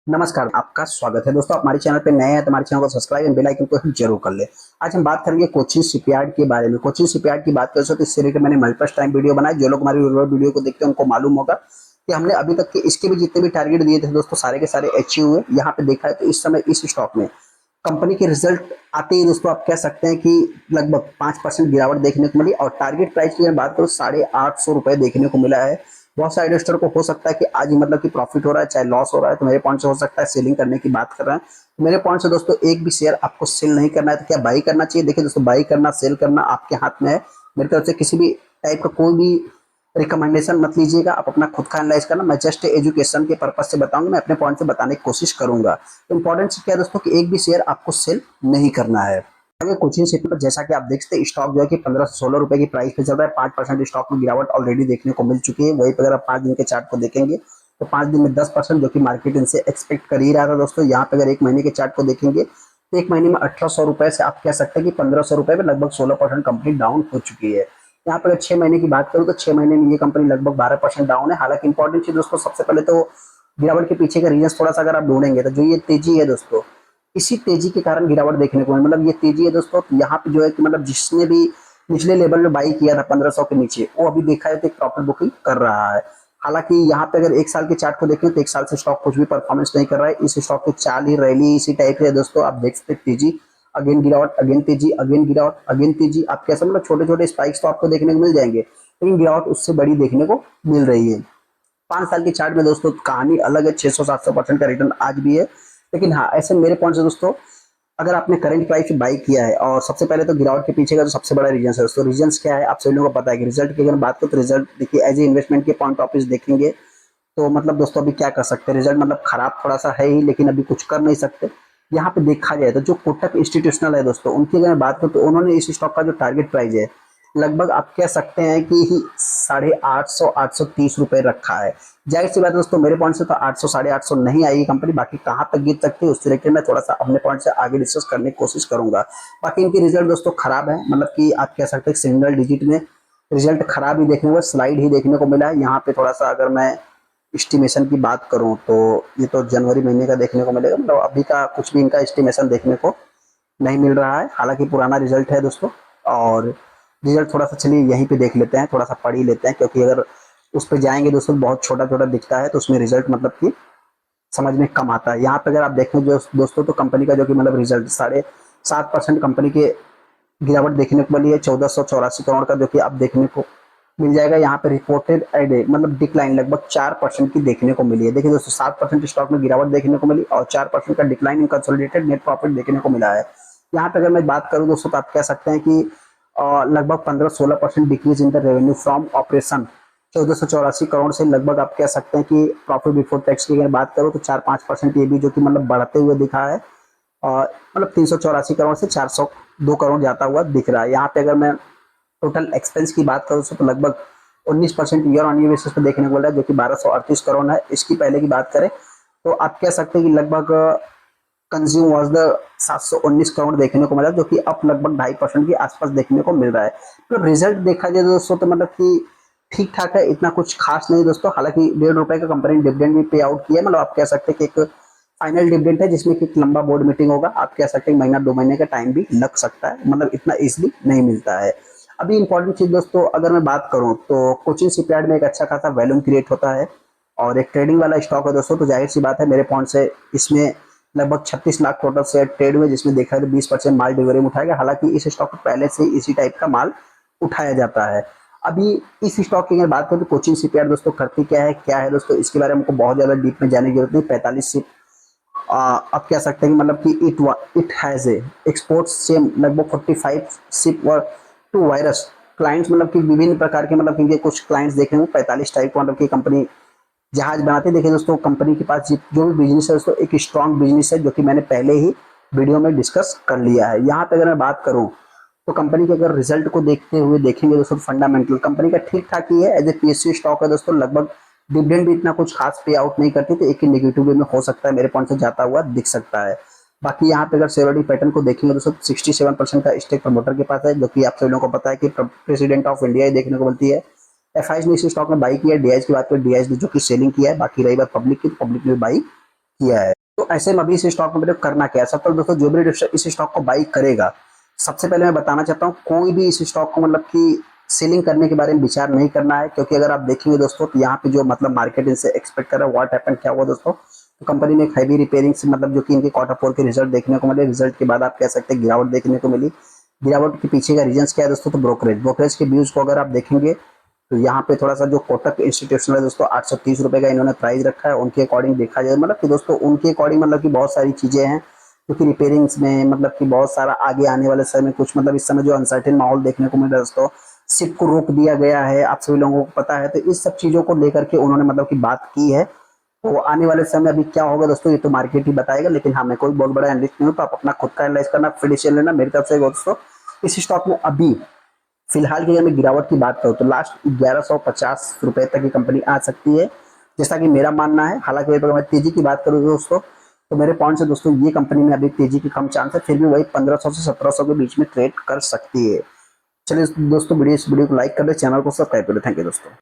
नमस्कार, आपका स्वागत है दोस्तों। आप हमारे चैनल पे नए हैं तो हमारे चैनल को सब्सक्राइब एंड बेल आइकन को जरूर कर ले। आज हम बात करेंगे कोचिन शिपयार्ड के बारे में। कोचिन शिपयार्ड की बात करें तो इससे रिलेटेड मैंने मल्टीपल टाइम वीडियो बनाई। जो लोग हमारी वीडियो को देखते हैं उनको मालूम होगा कि हमने अभी तक के इसके भी जितने भी टारगेट दिए थे दोस्तों, सारे के सारे अचीव हुए। यहाँ पे देखा है तो इस समय इस स्टॉक में कंपनी के रिजल्ट आते ही दोस्तों आप कह सकते हैं कि लगभग 5% गिरावट देखने को मिली। और टारगेट प्राइस की अगर बात करूँ 850 रुपए देखने को मिला है। बहुत सारे इन्वेस्टर को हो सकता है कि आज मतलब कि प्रॉफिट हो रहा है चाहे लॉस हो रहा है, तो मेरे पॉइंट से हो सकता है सेलिंग करने की बात कर रहे हैं। तो मेरे पॉइंट से दोस्तों एक भी शेयर आपको सेल नहीं करना है तो क्या बाई करना चाहिए। देखिए दोस्तों, बाई करना सेल करना आपके हाथ में है। मेरी तरफ से किसी भी टाइप का कोई भी रिकमेंडेशन मत लीजिएगा, आप अपना खुद का एनालाइज करना। मैं जस्ट एजुकेशन के पर्पज से बताऊंगा, मैं अपने पॉइंट से बताने की कोशिश करूंगा। तो इंपॉर्टेंट क्या है दोस्तों कि एक भी शेयर आपको सेल नहीं करना है। आगे कोचिंग सिटी पर जैसा कि आप देख सकते हैं स्टॉक जो है कि 15 से 16 रुपए की प्राइस पे चल रहा है। 5% स्टॉक में गिरावट ऑलरेडी देखने को मिल चुकी है। वहीं पर अगर आप 5 दिन के चार्ट को देखेंगे तो 5 दिन में 10%, जो कि मार्केट इनसे एक्सपेक्ट कर ही रहा था दोस्तों। यहाँ पे अगर 1 महीने के चार्ट को देखेंगे तो 1 महीने में 1800 रुपए से आप कह सकते हैं कि 1500 रुपए में लगभग 16% कंपनी डाउन हो चुकी है। यहाँ पर अगर 6 महीने की बात करूँ तो 6 महीने में ये कंपनी लगभग 12% डाउन है। हालांकि इंपॉर्टेंट चीज दोस्तों, सबसे पहले तो गिरावट के पीछे का रीजन थोड़ा सा अगर आप ढूंढेंगे तो जो ये तेजी है दोस्तों, इसी तेजी के कारण गिरावट देखने को मिली। मतलब ये तेजी है दोस्तों, यहाँ पे जो है कि मतलब जिसने भी निचले लेवल में बाई किया था 1500 के नीचे, वो अभी देखा है तो एक प्रॉफिट बुकिंग कर रहा है। हालांकि यहाँ पे अगर 1 साल के चार्ट को देखें तो 1 साल से स्टॉक कुछ भी परफॉर्मेंस नहीं कर रहा है। इस स्टॉक की चाल ही रैली इसी टाइप है दोस्तों। आप देख सकते तेजी, अगेन गिरावट, अगेन तेजी, अगेन गिरावट, अगेन तेजी। आप कैसे मतलब छोटे छोटे स्पाइक्स तो आपको देखने को मिल जाएंगे, लेकिन गिरावट उससे बड़ी देखने को मिल रही है। 5 साल के चार्ट में दोस्तों कहानी अलग है। 600-700% का रिटर्न आज भी है। लेकिन हाँ, ऐसे मेरे पॉइंट से दोस्तों, अगर आपने करंट प्राइस पे बाई किया है, और सबसे पहले तो गिरावट के पीछे का जो सबसे बड़ा रीजन है दोस्तों, रीजंस क्या है आप सभी लोगों को पता है कि रिजल्ट की अगर बात करें तो रिजल्ट देखिए एज ए इन्वेस्टमेंट के पॉइंट ऑफ व्यू देखेंगे तो मतलब दोस्तों अभी क्या कर सकते हैं, रिजल्ट मतलब खराब थोड़ा सा है ही, लेकिन अभी कुछ कर नहीं सकते। यहाँ पे देखा जाए तो जो कोटक इंस्टीट्यूशनल है दोस्तों, उनकी अगर मैं बात करूँ तो उन्होंने इस स्टॉक का जो टारगेट प्राइस है लगभग आप कह सकते हैं कि 850-830 रुपए रखा है। जाहिर सी बात है दोस्तों, मेरे पॉइंट से तो 800 850 नहीं आएगी कंपनी। बाकी कहाँ तक गिर सकती है उससे रिलेटेड मैं थोड़ा सा अपने पॉइंट से आगे डिस्कस करने की कोशिश करूंगा। बाकी इनकी रिजल्ट दोस्तों खराब है, मतलब कि आप कह सकते हैं सिंगल डिजिट में रिजल्ट खराब ही देखने को, स्लाइड ही देखने को मिला है। यहाँ पे थोड़ा सा अगर मैं एस्टिमेशन की बात करूं तो ये तो जनवरी महीने का देखने को मिलेगा। मतलब अभी का कुछ भी इनका एस्टिमेशन देखने को नहीं मिल रहा है। हालांकि पुराना रिजल्ट है दोस्तों, और रिजल्ट थोड़ा सा चलिए यहीं पे देख लेते हैं, थोड़ा सा पढ़ ही लेते हैं, क्योंकि अगर उस पर जाएंगे दोस्तों बहुत छोटा छोटा दिखता है तो उसमें रिजल्ट मतलब कि समझ में कम आता है। यहाँ पे अगर आप देखें जो दोस्तों तो कंपनी का जो कि मतलब रिजल्ट 7.5% कंपनी के गिरावट देखने को मिली है। 1484 करोड़ का जो कि आप देखने को मिल जाएगा। यहाँ पे रिपोर्टेड एडे मतलब डिक्लाइन लगभग 4% की देखने को मिली है। देखिए दोस्तों, 7% स्टॉक में गिरावट देखने को मिली और 4% का decline in consolidated net profit देखने को मिला है। यहाँ पे अगर मैं बात करूँ दोस्तों तो आप कह सकते हैं कि लगभग 15-16% decrease in the revenue from operation. 1484 crore से लगभग आप कह सकते हैं कि प्रॉफिट बिफोर टैक्स की अगर बात करूँ तो 4-5% ये भी जो कि मतलब बढ़ते हुए दिखा है। और मतलब 384 करोड़ से 402 करोड़ जाता हुआ दिख रहा है। यहाँ पे अगर मैं टोटल एक्सपेंस की बात करूँ तो लगभग 19% ईयर ऑन ईयर बेसिस पे देखने को मिल रहा है, जो कि 1238 करोड़ है। इसकी पहले की बात करें तो आप कह सकते हैं कि लगभग कंज्यूम वॉज द 719 करोड़ देखने को मिला, जो कि अब लगभग 2.5% के आसपास देखने को मिल रहा है। तो रिजल्ट देखा जाए दोस्तों तो मतलब कि ठीक ठाक है, इतना कुछ खास नहीं दोस्तों। हालांकि 1.5 रुपए का कंपनी ने डिविडेंड भी पे आउट किया है। मतलब आप कह सकते हैं कि एक फाइनल डिविडेंड है जिसमें कि एक लंबा बोर्ड मीटिंग होगा। आप कह सकते हैं महीना 2 महीने का टाइम भी लग सकता है, मतलब इतना इजिली नहीं मिलता है। अभी इंपॉर्टेंट चीज दोस्तों अगर मैं बात करूं तो कोचिन शिपयार्ड में एक अच्छा खासा वैल्यूम क्रिएट होता है और एक ट्रेडिंग वाला स्टॉक है दोस्तों। तो जाहिर सी बात है मेरे पॉइंट से इसमें लगभग 36 लाख टोटल शेयर ट्रेड हुए, जिसमें देखा है तो 20% माल डिलीवरी में उठाया गया। हालांकि इस स्टॉक में पहले से इसी टाइप का माल उठाया जाता है। अभी इस स्टॉक की अगर बात करें तो कोचिन शिपयार्ड दोस्तों करती क्या है दोस्तों, इसके बारे में हमको बहुत ज्यादा डीप में जाने की जरूरत नहीं। 45 शिप आप कह सकते हैं कि मतलब कि it has a export same लगभग 45 शिप टू वायरस क्लाइंट्स, मतलब कि विभिन्न प्रकार के मतलब कि कुछ क्लाइंट्स देखे होंगे 45 टाइप का मतलब की कंपनी जहाज बनाते। देखिए दोस्तों, कंपनी के पास जो भी बिजनेस है दोस्तों एक स्ट्रॉन्ग बिजनेस है, जो कि मैंने पहले ही वीडियो में डिस्कस कर लिया है। यहाँ पे अगर मैं बात करूँ तो कंपनी के अगर रिजल्ट को देखते हुए देखेंगे दोस्तों, फंडामेंटल कंपनी का ठीक ठाक ही है। एज ए पीएसयू स्टॉक है दोस्तों, लगभग डिविडेंड भी इतना कुछ खास पे आउट नहीं करती, तो एक ही नेगेटिव वे में हो सकता है मेरे पॉइंट से जाता हुआ दिख सकता है। बाकी यहाँ पे अगर शेयर होल्डिंग पैटर्न को देखेंगे दोस्तों 67% का स्टेक प्रमोटर के पास है, जो कि आप सभी लोगों को पता है कि प्रेसिडेंट ऑफ इंडिया ही देखने को मिलती है। एफआईज ने इस स्टॉक में बाई किया। डीआईज की बात करें, डीआईज ने जो कि सेलिंग किया है। बाकी रही बात पब्लिक की, तो पब्लिक ने बाई किया है। तो ऐसे में अभी इस स्टॉक में मेरे को करना क्या है? सबसे पहले दोस्तों जो भी इस स्टॉक को बाई करेगा, सबसे पहले मैं बताना चाहता हूँ कोई भी इस स्टॉक को मतलब कि सेलिंग करने के बारे में विचार नहीं करना है, क्योंकि अगर आप देखेंगे दोस्तों तो यहाँ पे जो मतलब मार्केट इनसे एक्सपेक्ट कर रहा है, व्हाट हैपन, क्या हुआ दोस्तों, तो कंपनी में एक हैवी रिपेयरिंग से मतलब जो कि इनके क्वार्टर 4 के रिजल्ट देखने को मिले, रिजल्ट के बाद आप कह सकते हैं गिरावट देखने को मिली। गिरावट के पीछे का रीजन क्या है दोस्तों? तो ब्रोकरेज के व्यूज को अगर आप देखेंगे तो यहाँ पे थोड़ा सा जो कोटक इंस्टीट्यूशनल है दोस्तों 830 रुपए का इन्होंने प्राइस रखा है। उनके अकॉर्डिंग देखा जाए मतलब कि दोस्तों उनके अकॉर्डिंग मतलब कि बहुत सारी चीजें हैं क्योंकि रिपेयरिंग्स में मतलब कि बहुत सारा आगे आने वाले समय में कुछ मतलब इस समय जो अनसर्टेन माहौल देखने को मिल रहा है दोस्तों, सिप को रोक दिया गया है, आप सभी लोगों को पता है। तो इस सब चीजों को लेकर के उन्होंने मतलब की बात की है। तो आने वाले समय अभी क्या होगा दोस्तों ये तो मार्केट ही बताएगा, लेकिन हाँ मैं कोई बहुत बड़ा एनालिस्ट नहीं हूँ, तो आप अपना खुद का एनालाइज करना, फिर डिसीजन लेना। मेरी तरफ से दोस्तों इस स्टॉक में अभी फिलहाल की अगर मैं गिरावट की बात करूँ तो लास्ट 1150 रुपए तक की कंपनी आ सकती है, जैसा कि मेरा मानना है। हालांकि अगर मैं तेजी की बात करूँ दोस्तों तो मेरे पॉइंट से दोस्तों ये कंपनी में अभी तेजी की कम चांस है, फिर भी वही 1500 से 1700 के बीच में ट्रेड कर सकती है। चलिए दोस्तों वीडियो को लाइक कर दे, चैनल को सब्सक्राइब कर दे। थैंक यू दोस्तों।